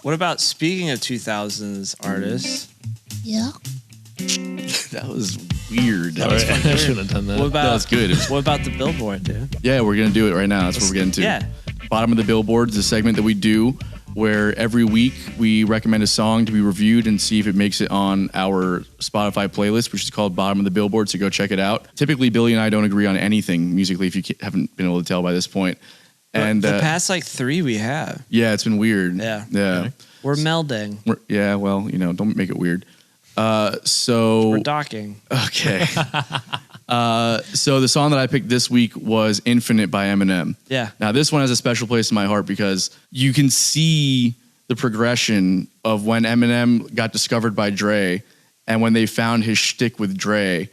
What about speaking of 2000s artists? Yeah. That was weird. That was fucking I should have done that. What about, That was good. What about the Billboard, dude? Yeah, we're going to do it right now. That's what we're getting to. Yeah. Bottom of the Billboard is a segment that we do where every week we recommend a song to be reviewed and see if it makes it on our Spotify playlist, which is called Bottom of the Billboard, so go check it out. Typically, Billy and I don't agree on anything musically, if you haven't been able to tell by this point. And the past like 3 we have. Yeah, it's been weird. Yeah. Yeah. We're melding. Yeah, well, don't make it weird. So We're docking. Okay. So the song that I picked this week was Infinite by Eminem. Yeah. Now this one has a special place in my heart because you can see the progression of when Eminem got discovered by Dre and when they found his shtick with Dre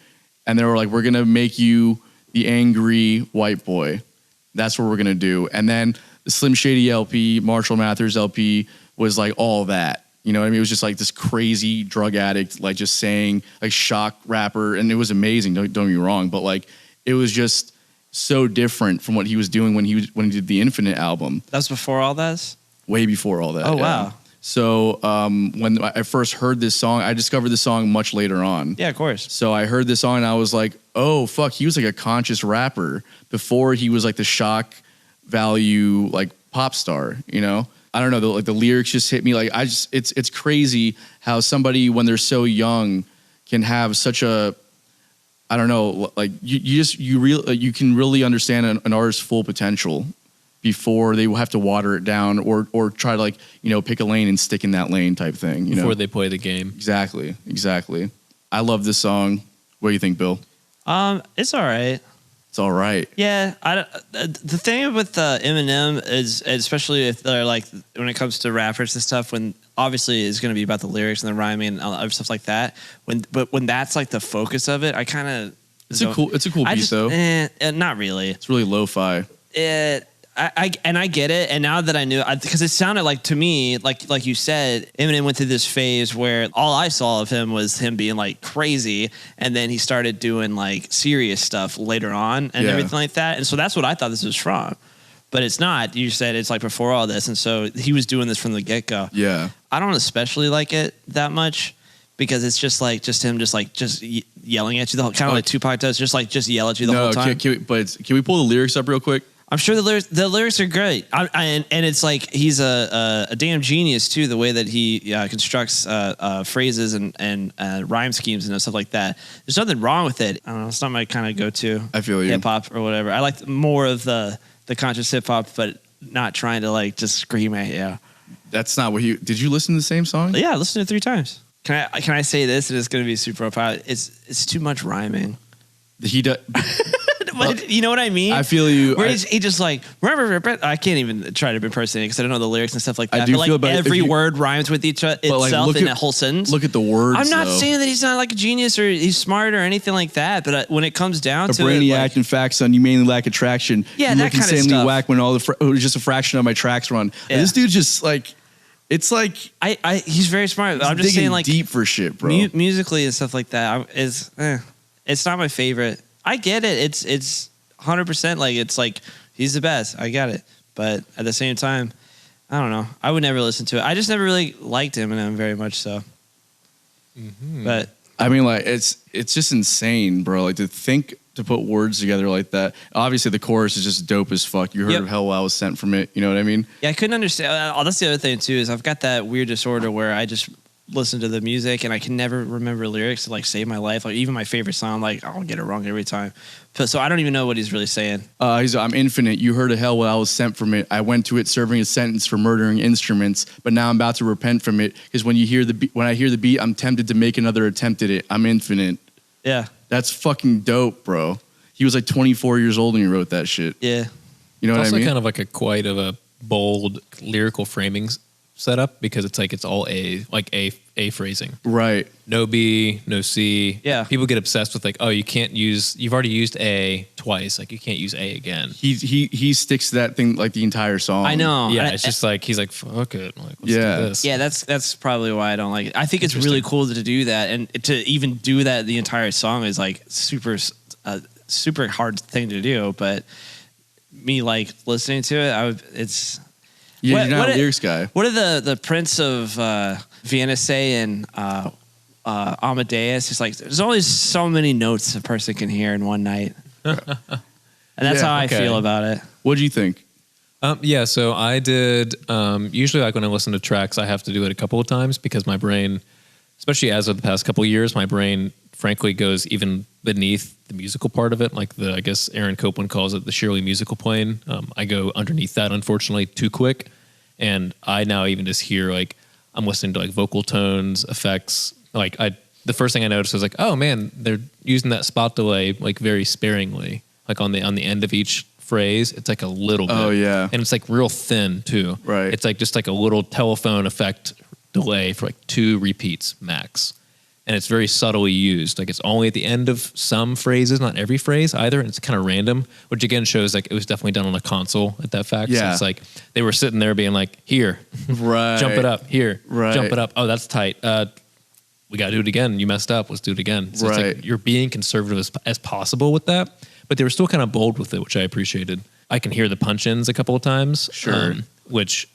and they were like, we're going to make you the angry white boy. That's what we're going to do. And then the Slim Shady LP, Marshall Mathers LP was like all that. You know what I mean? It was just like this crazy drug addict, like just saying like shock rapper. And it was amazing. Don't get me wrong. But like, it was just so different from what he was doing when he did the Infinite album. That was before all this? Way before all that. Oh, yeah. wow. So when I first heard this song, I discovered the song much later on. Yeah, of course. So I heard this song and I was like, oh, fuck, he was like a conscious rapper before he was like the shock value, like pop star, you know? I don't know, the lyrics just hit me. Like it's crazy how somebody when they're so young can have such a, I don't know, like you can really understand an artist's full potential before they have to water it down or try to like, pick a lane and stick in that lane type thing. Before they play the game. Exactly. I love this song. What do you think, Bill? It's all right. It's all right. Yeah, the thing with Eminem is, especially if they're like when it comes to rappers and stuff, when obviously it's going to be about the lyrics and the rhyming and other stuff like that. But when that's like the focus of it, I kind of it's a cool piece though. Not really. It's really lo-fi. I get it, and now that I knew, because it sounded like to me, like you said, Eminem went through this phase where all I saw of him was him being like crazy, and then he started doing like serious stuff later on and everything like that, and so that's what I thought this was from, but it's not. You said it's like before all this, and so he was doing this from the get go. Yeah, I don't especially like it that much because it's just him yelling at you the whole kind of like Tupac does, just yell at you the whole time. Can we pull the lyrics up real quick? I'm sure the lyrics are great, and it's like he's a damn genius too. The way that he constructs phrases and rhyme schemes and stuff like that. There's nothing wrong with it. I don't know. It's not my kind of go-to. I feel you. Hip hop or whatever. I like more of the conscious hip hop, but not trying to like just scream at you. That's not what did you listen to the same song? Yeah, I listened to it 3 times. Can I say this? And it's going to be super apart. It's too much rhyming. He does. You know what I mean? I feel you. Where he just like, I can't even try to impersonate it because I don't know the lyrics and stuff like that. I do but feel like every word rhymes with itself in a whole sentence. Look at the words. I'm not saying that he's not like a genius or he's smart or anything like that. But when it comes down to brainiac and facts on you mainly lack attraction. Yeah, you that look kind of insanely stuff. whack when all just a fraction of my tracks run. Yeah. And this dude just like, it's like he's very smart. I'm just saying like deep for shit, bro. Musically and stuff like that it's not my favorite. I get it. It's 100% like it's like he's the best. I got it. But at the same time, I don't know. I would never listen to it. I just never really liked Eminem very much so. Mm-hmm. But I mean, like it's just insane, bro. Like to put words together like that. Obviously, the chorus is just dope as fuck. You heard of Hell I Was Sent From It. You know what I mean? Yeah, I couldn't understand. That's the other thing too is I've got that weird disorder where I just listen to the music and I can never remember lyrics to like save my life. Like even my favorite song, like I'll get it wrong every time. So I don't even know what he's really saying. I'm infinite. You heard of hell when I was sent from it. I went to it serving a sentence for murdering instruments, but now I'm about to repent from it because when I hear the beat, I'm tempted to make another attempt at it. I'm infinite. Yeah, that's fucking dope, bro. He was like 24 years old when he wrote that shit. Yeah, you know what I mean? Also, kind of like quite of a bold lyrical framing setup because it's all A phrasing. Right. No B, no C. Yeah. People get obsessed with like, oh, you've already used A twice. Like you can't use A again. He sticks to that thing like the entire song. I know. Yeah. It's just like, he's like, fuck it. Like, let's do this. Yeah. That's probably why I don't like it. I think it's really cool to do that. And to even do that, the entire song is like super hard thing to do. But me like listening to it, You're not a lyrics guy. What are the Prince of Vienna say and Amadeus? It's like there's only so many notes a person can hear in one night, and that's how I feel about it. What do you think? Yeah, so I did. Usually, like when I listen to tracks, I have to do it a couple of times because my brain, especially as of the past couple of years, my brain frankly goes even beneath the musical part of it. Like I guess Aaron Copland calls it the Shirley musical plane. I go underneath that, unfortunately, too quick, and I now even just hear like I'm listening to like vocal tones, effects. Like the first thing I noticed was like, oh man, they're using that spot delay like very sparingly, like on the end of each phrase, it's like a little bit. Oh yeah. And it's like real thin too. Right. It's like just like a little telephone effect delay for like 2 repeats max. And it's very subtly used. Like it's only at the end of some phrases, not every phrase either. And it's kind of random, which again shows like it was definitely done on a console at that fact. Yeah. So it's like they were sitting there being like, here, right. jump it up, here, right. jump it up. Oh, that's tight. We got to do it again. You messed up. Let's do it again. So right. it's like you're being conservative as possible with that. But they were still kind of bold with it, which I appreciated. I can hear the punch-ins a couple of times, sure, which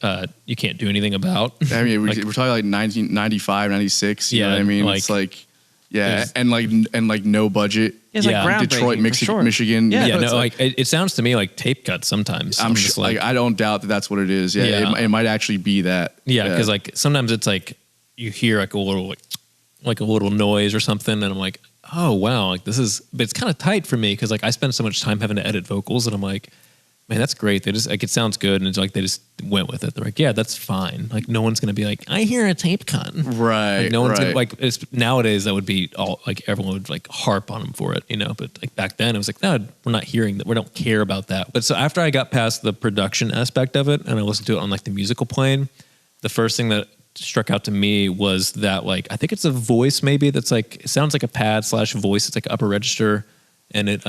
you can't do anything about. I mean, we're talking like 1995, 96. You know what I mean? Like, it's like, yeah, and like no budget. It's like groundbreaking, Detroit, Michigan. Yeah, no, like it sounds to me like tape cut sometimes. I'm just like I don't doubt that that's what it is. Yeah, it might actually be that. Yeah, because like sometimes it's like you hear like a little like a little noise or something, and I'm like, oh wow, like this is, but it's kind of tight for me because like I spend so much time having to edit vocals, and I'm like, man, that's great. They just like it sounds good, and it's like they just went with it. They're like, yeah, that's fine. Like no one's gonna be like, I hear a tape cut, right? Like no one's gonna like. Nowadays that would be all like everyone would like harp on them for it, you know. But like back then it was like, no, we're not hearing that. We don't care about that. But so after I got past the production aspect of it, and I listened to it on like the musical plane, the first thing that struck out to me was that like I think it's a voice maybe that's like it sounds like a pad / voice. It's like upper register, and it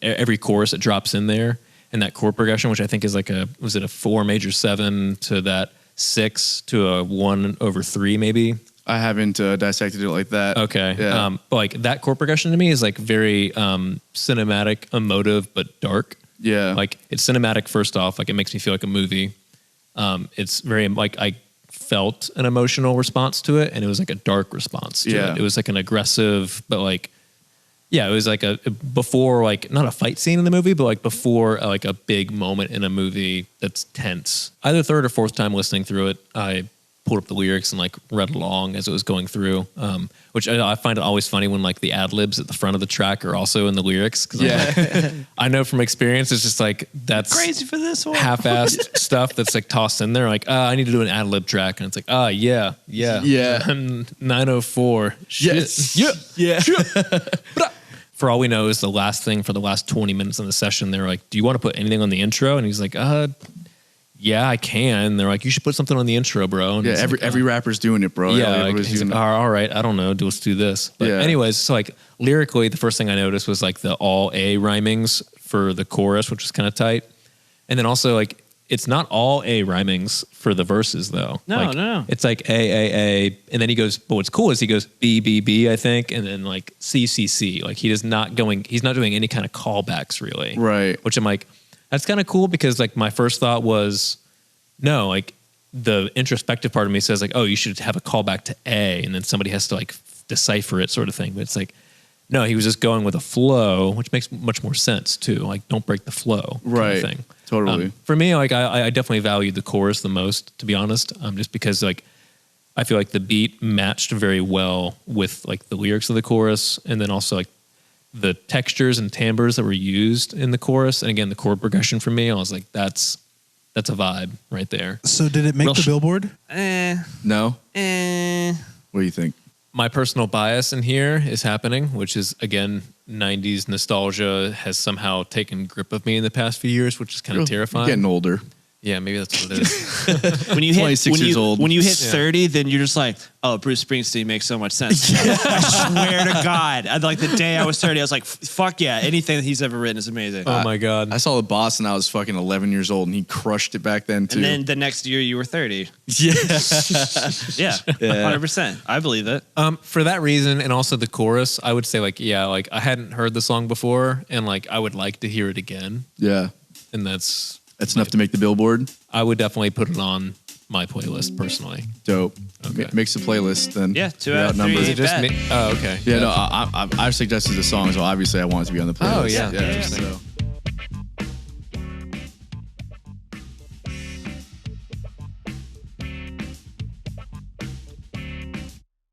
every chorus it drops in there, and that chord progression, which I think is like a 4 major 7 to that 6 to a 1/3 maybe. I haven't dissected it like that. Okay, yeah. But like that chord progression to me is like very cinematic, emotive, but dark. Yeah, like it's cinematic first off, like it makes me feel like a movie. It's very like I felt an emotional response to it, and it was like a dark response to it. It was like an aggressive, but like, yeah, it was like a before, like not a fight scene in the movie, but like before like a big moment in a movie that's tense. Either third or fourth time listening through it, I pulled up the lyrics and like read along as it was going through, which I find it always funny when like the ad libs at the front of the track are also in the lyrics. Cause like, I know from experience, it's just like, that's crazy for this one. Half-assed stuff that's like tossed in there. Like, I need to do an ad lib track. And it's like, yeah. 904. Shit. Yeah. For all we know is the last thing for the last 20 minutes in the session. They're like, do you want to put anything on the intro? And he's like, yeah, I can. They're like, you should put something on the intro, bro. And every rapper's doing it, bro. Yeah, like, he's like, all right, I don't know, let's do this. But anyways, so like lyrically, the first thing I noticed was like the all A rhymings for the chorus, which was kind of tight. And then also like it's not all A rhymings for the verses though. No. It's like A, and then he goes. But what's cool is he goes B, B, B, I think, and then like C, C, C. Like he's not doing any kind of callbacks really. Right. Which I'm like, that's kind of cool because like my first thought was, no, like the introspective part of me says like, oh, you should have a callback to A, and then somebody has to like decipher it, sort of thing. But it's like, no, he was just going with a flow, which makes much more sense too. Like, don't break the flow, right? Kind of thing. Totally. For me, like I definitely valued the chorus the most, to be honest, just because like I feel like the beat matched very well with like the lyrics of the chorus, and then also like the textures and timbres that were used in the chorus, and again the chord progression for me, I was like, that's a vibe right there. So did it make the Billboard? No. What do you think? My personal bias in here is happening, which is again 90s nostalgia has somehow taken grip of me in the past few years, which is kind of terrifying. You're getting older. Yeah, maybe that's what it is. When you hit 26 years old. When you hit 30, then you're just like, oh, Bruce Springsteen makes so much sense. I swear to God. Like the day I was 30, I was like, fuck yeah, anything that he's ever written is amazing. Oh my God. I saw The Boss and I was fucking 11 years old, and he crushed it back then too. And then the next year you were 30. Yeah. Yeah, 100%. I believe it. For that reason, and also the chorus, I would say like, yeah, like I hadn't heard the song before, and like I would like to hear it again. Yeah. And that's That's enough to make the Billboard. I would definitely put it on my playlist personally. Dope. Okay. Makes the playlist then. Yeah, 2 you're out of 3. outnumbered. Is it just bet. me? Oh, okay. Yeah, no, I suggested the song, so obviously I want it to be on the playlist. Oh, yeah. So.